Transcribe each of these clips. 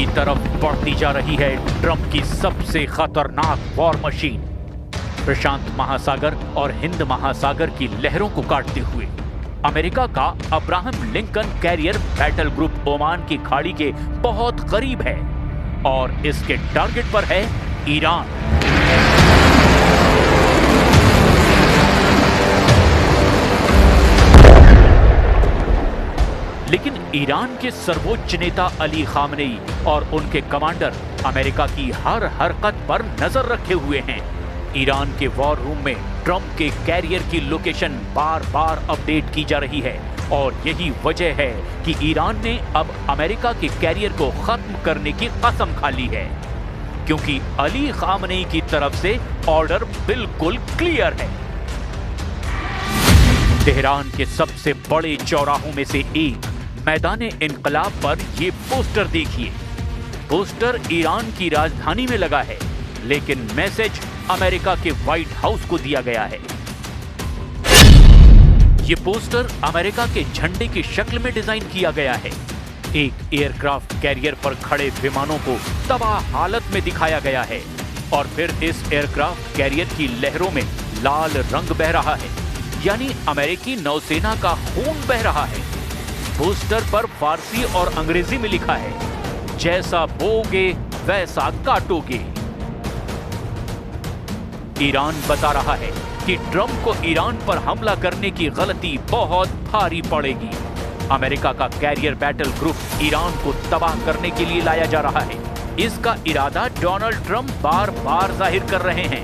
की तरफ बढ़ती जा रही है ट्रंप की सबसे खतरनाक वॉर मशीन। प्रशांत महासागर और हिंद महासागर की लहरों को काटते हुए अमेरिका का Abraham Lincoln carrier battle group Oman की खाड़ी के बहुत करीब है और इसके टारगेट पर है ईरान। लेकिन ईरान के सर्वोच्च नेता अली खामनेई और उनके कमांडर अमेरिका की हर हरकत पर नजर रखे हुए हैं। ईरान के वॉर रूम में ट्रंप के कैरियर की लोकेशन बार बार अपडेट की जा रही है और यही वजह है कि ईरान ने अब अमेरिका के कैरियर को खत्म करने की कसम खा ली है, क्योंकि अली खामनेई की तरफ से ऑर्डर बिल्कुल क्लियर है। तेहरान के सबसे बड़े चौराहों में से एक मैदाने इनकलाब पर ये पोस्टर देखिए। पोस्टर ईरान की राजधानी में लगा है, लेकिन मैसेज अमेरिका के व्हाइट हाउस को दिया गया है। ये पोस्टर अमेरिका के झंडे की शक्ल में डिजाइन किया गया है। एक एयरक्राफ्ट कैरियर पर खड़े विमानों को तबाह हालत में दिखाया गया है और फिर इस एयरक्राफ्ट कैरियर की लहरों में लाल रंग बह रहा है, यानी अमेरिकी नौसेना का खून बह रहा है। पोस्टर पर फारसी और अंग्रेजी में लिखा है, जैसा बोगे वैसा काटोगे। ईरान बता रहा है कि ट्रंप को ईरान पर हमला करने की गलती बहुत भारी पड़ेगी। अमेरिका का कैरियर बैटल ग्रुप ईरान को तबाह करने के लिए लाया जा रहा है। इसका इरादा डोनाल्ड ट्रंप बार बार जाहिर कर रहे हैं।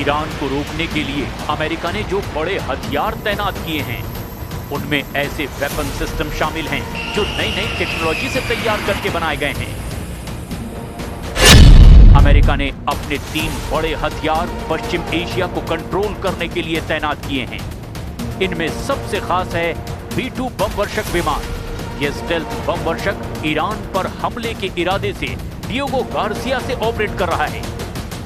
ईरान को रोकने के लिए अमेरिका ने जो बड़े हथियार तैनात किए हैं, उनमें ऐसे वेपन सिस्टम शामिल हैं जो नई नई टेक्नोलॉजी से तैयार करके बनाए गए हैं। अमेरिका ने अपने 3 बड़े हथियार पश्चिम एशिया को कंट्रोल करने के लिए तैनात किए हैं। इनमें सबसे खास है B-2 बम वर्षक विमान। यह स्टेल्थ बम वर्षक ईरान पर हमले के इरादे से डिएगो गार्सिया से ऑपरेट कर रहा है।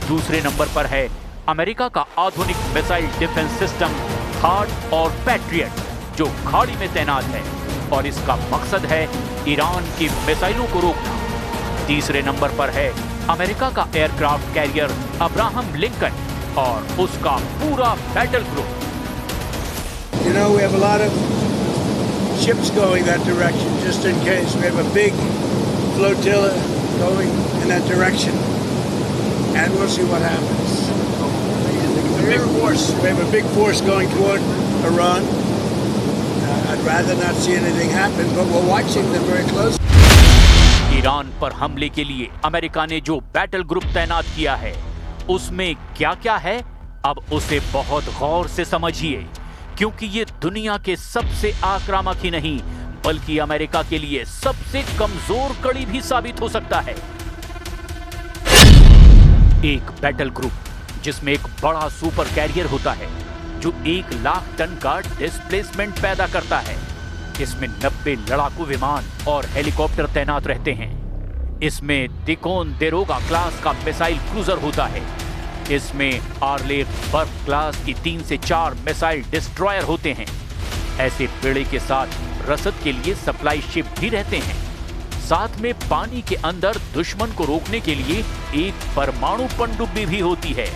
दूसरे नंबर पर है अमेरिका का आधुनिक मिसाइल डिफेंस सिस्टम थार्ड और पैट्रियट, जो खाड़ी में तैनात है और इसका मकसद है ईरान की मिसाइलों को रोकना। तीसरे नंबर पर है अमेरिका का एयरक्राफ्ट कैरियर अब्राहम लिंकन और उसका पूरा battle group. You know, we have a lot of ships going that direction just in case. We have a big flotilla going in that direction, and we'll see what happens. A big force. We have a big force going toward Iran. I'd rather not see anything happen, but we're watching them very closely. Iran पर हमले के लिए America ने जो battle group तैनात किया है, उसमें क्या-क्या है, अब उसे बहुत गौर से समझिए, क्योंकि ये दुनिया के सबसे आक्रामक ही नहीं, बल्कि अमेरिका के लिए सबसे कमजोर कड़ी भी साबित हो सकता है। एक बैटल ग्रुप जिसमें एक बड़ा सुपर कैरियर होता है जो 1 लाख टन का डिस्प्लेसमेंट पैदा करता है। इसमें 90 लड़ाकू विमान और हेलीकॉप्टर तैनात रहते हैं। इसमें तिकोन देरोगा क्लास का मिसाइल क्रूजर होता है। इसमें आर्लेफ बर्फ क्लास की 3 से 4 मिसाइल डिस्ट्रॉयर होते हैं। ऐसे बेड़े के साथ रसद के लिए सप्लाई शिप भी रहते हैं। साथ में पानी के अंदर दुश्मन को रोकने के लिए एक परमाणु पनडुब्बी भी होती है।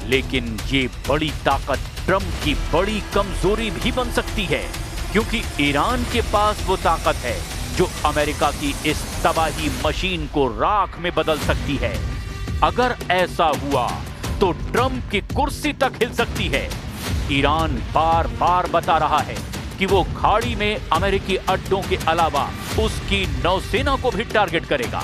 लेकिन ये बड़ी ताकत ट्रंप की बड़ी कमजोरी भी बन सकती है, क्योंकि ईरान के पास वो ताकत है जो अमेरिका की इस तबाही मशीन को राख में बदल सकती है। अगर ऐसा हुआ तो ट्रंप की कुर्सी तक हिल सकती है। ईरान बार बार बता रहा है कि वो खाड़ी में अमेरिकी अड्डों के अलावा उसकी नौसेना को भी टारगेट करेगा।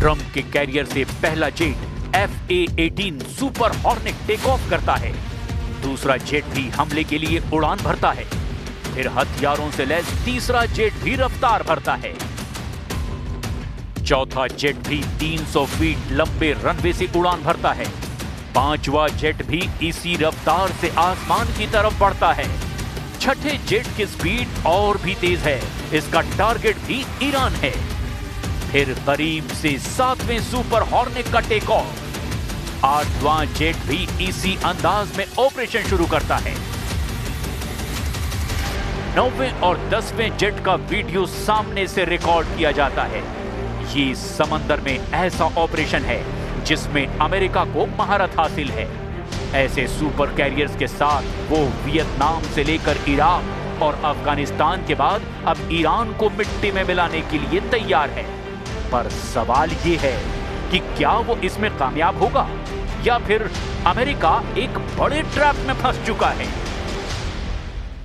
ट्रंप के कैरियर से पहला jet F/A-18 super hornet take off करता है। दूसरा जेट भी हमले के लिए उड़ान भरता है। फिर हथियारों से लैस तीसरा जेट भी रफ्तार भरता है। चौथा जेट भी 300 फीट लंबे रनवे से उड़ान भरता है। पांचवा जेट भी इसी रफ्तार से आसमान की तरफ बढ़ता है। छठे जेट की स्पीड और भी तेज है। इसका टारगेट भी ईरान है। फिर करीब से 7वें सुपर हॉर्नेट का टेक ऑफ। 8वां जेट भी इसी अंदाज में ऑपरेशन शुरू करता है। 9वें और 10वें जेट का वीडियो सामने से रिकॉर्ड किया जाता है। ये समंदर में ऐसा ऑपरेशन है जिसमें अमेरिका को महारत हासिल है। ऐसे सुपर कैरियर्स के साथ वो वियतनाम से लेकर इराक और अफगानिस्तान के बाद अब ईरान को मिट्टी में मिलाने के लिए तैयार है। पर सवाल ये है कि क्या वो इसमें कामयाब होगा या फिर अमेरिका एक बड़े ट्रैप में फंस चुका है।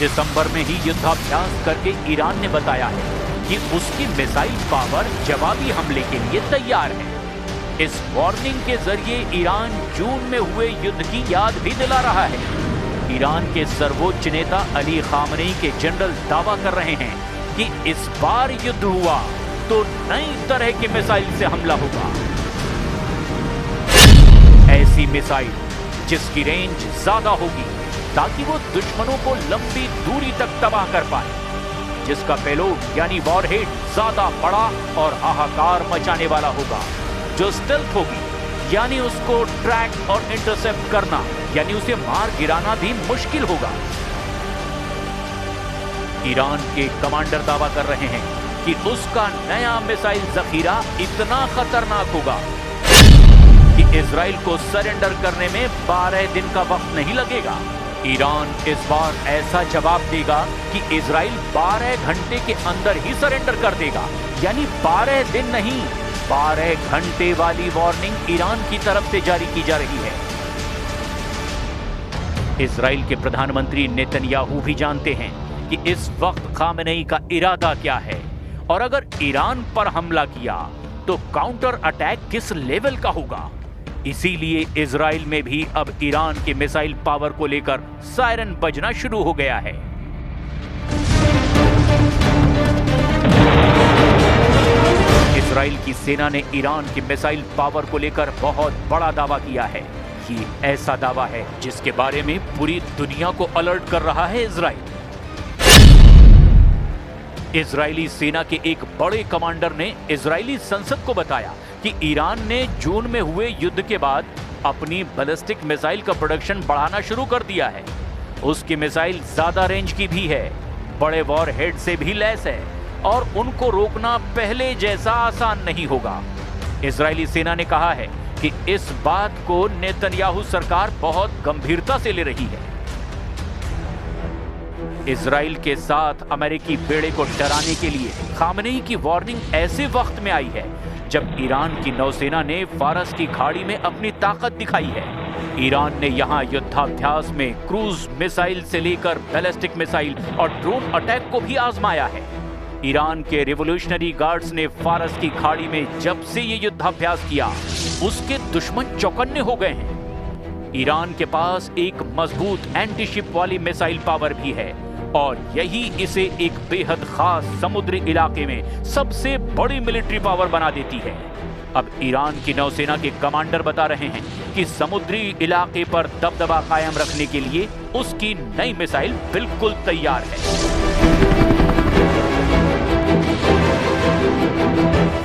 दिसंबर में ही युद्धाभ्यास करके ईरान ने बताया है कि उसकी मिसाइल पावर जवाबी हमले के लिए तैयार है। इस वार्निंग के जरिए ईरान जून में हुए युद्ध की याद भी दिला रहा है। ईरान के सर्वोच्च नेता अली खामनेई के जनरल दावा कर रहे हैं कि इस बार युद्ध हुआ तो नई तरह की मिसाइल से हमला होगा। ऐसी मिसाइल जिसकी रेंज ज्यादा होगी ताकि वो दुश्मनों को लंबी दूरी तक तबाह कर पाए, जिसका पेलोड यानी वॉरहेड ज्यादा बड़ा और हाहाकार मचाने वाला होगा, जो स्टेल्थ होगी यानी उसको ट्रैक और इंटरसेप्ट करना यानी उसे मार गिराना भी मुश्किल होगा। ईरान के कमांडर दावा कर रहे हैं कि उसका नया मिसाइल जखीरा इतना खतरनाक होगा कि इजराइल को सरेंडर करने में 12 दिन का वक्त नहीं लगेगा। ईरान इस बार ऐसा जवाब देगा कि इजराइल 12 घंटे के अंदर ही सरेंडर कर देगा, यानी 12 दिन नहीं 12 घंटे वाली वार्निंग ईरान की तरफ से जारी की जा रही है। इजराइल के प्रधानमंत्री नेतन्याहू भी जानते हैं कि इस वक्त खामेनेई का इरादा क्या है और अगर ईरान पर हमला किया तो काउंटर अटैक किस लेवल का होगा। इसीलिए इजराइल में भी अब ईरान के मिसाइल पावर को लेकर सायरन बजना शुरू हो गया है। इजराइल की सेना ने ईरान की मिसाइल पावर को लेकर बहुत बड़ा दावा किया है। ये ऐसा दावा है जिसके बारे में पूरी दुनिया को अलर्ट कर रहा है इजराइल। इजरायली सेना के एक बड़े कमांडर ने इजरायली संसद को बताया कि ईरान ने जून में हुए युद्ध के बाद अपनी बैलिस्टिक मिसाइल का प्रोडक्शन बढ़ाना शुरू कर दिया है। उसकी मिसाइल ज्यादा रेंज की भी है, बड़े वॉरहेड से भी लैस है और उनको रोकना पहले जैसा आसान नहीं होगा। इजरायली सेना ने कहा है कि इस बात को नेतन्याहू सरकार बहुत गंभीरता से ले रही है। इजराइल के साथ अमेरिकी बेड़े को डराने के लिए खामनेई की वार्निंग ऐसे वक्त में आई है जब ईरान की नौसेना ने फारस की खाड़ी में अपनी ताकत दिखाई है। ईरान ने यहां युद्धाभ्यास में क्रूज मिसाइल से लेकर बैलिस्टिक मिसाइल और ड्रोन अटैक को भी आजमाया है। ईरान के रिवॉल्यूशनरी गार्ड्स ने फारस की खाड़ी में जब से ये युद्धाभ्यास किया उसके दुश्मन चौकन्ने हो गए हैं। ईरान के पास एक मजबूत एंटी शिप वाली मिसाइल पावर भी है और यही इसे एक बेहद खास समुद्री इलाके में सबसे बड़ी मिलिट्री पावर बना देती है। अब ईरान की नौसेना के कमांडर बता रहे हैं कि समुद्री इलाके पर दबदबा कायम रखने के लिए उसकी नई मिसाइल बिल्कुल तैयार है।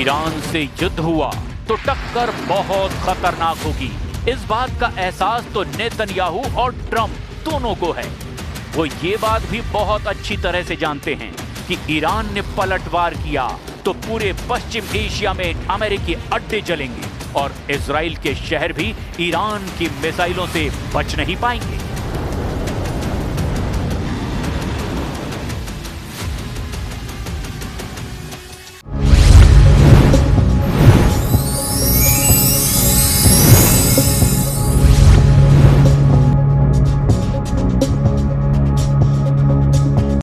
ईरान से युद्ध हुआ तो टक्कर बहुत खतरनाक होगी। इस बात का एहसास तो नेतन्याहू और ट्रंप दोनों को है। वो ये बात भी बहुत अच्छी तरह से जानते हैं कि ईरान ने पलटवार किया तो पूरे पश्चिम एशिया में अमेरिकी अड्डे चलेंगे और इजराइल के शहर भी ईरान की मिसाइलों से बच नहीं पाएंगे।